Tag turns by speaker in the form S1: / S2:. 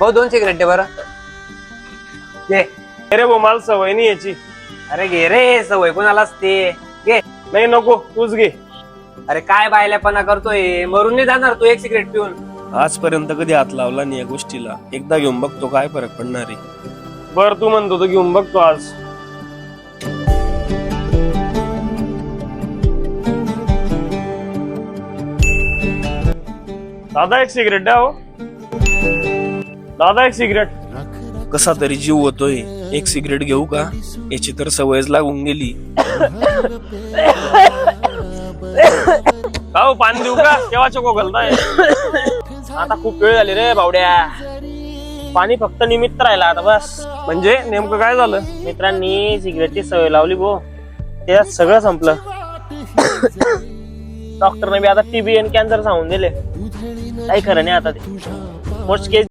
S1: भाऊ 2 सिगरेट दे बरं. घे.
S2: अरे भाऊ मला सवय नाही याची.
S1: अरे घे रे, सवय कोणाला असते. घे.
S2: नाही नको, तूच घे.
S1: अरे काय बायल्यापणा करतोय, मरून नाही जाणार तू 1 सिगरेट पिऊन.
S3: आजपर्यंत कधी हात लावला नाही या गोष्टीला. एकदा घेऊन बघतो काय फरक पडणार आहे.
S2: बर तू म्हणतो तो घेऊन बघतो आज. दादा 1 सिगरेट द्या हो. दादा 1 सिगरेट.
S3: कसा तरी जीव होतोय. 1 सिगरेट घेऊ का? याची तर सवयच लागून गेली.
S2: हो पाणी देऊ का? केव्हाचे घालताय?
S4: आता खूप वेळ झाली रे बावड्या. पाणी फक्त निमित्त राहिला आता बस.
S2: म्हणजे नेमकं काय झालं?
S4: मित्रांनी सिगरेटची सवय लावली भो, त्यात सगळं संपलं. डॉक्टरने बी आता टीबी आणि कॅन्सर सांगून दिले. काही खरं नाही आता ते. मोस्ट केस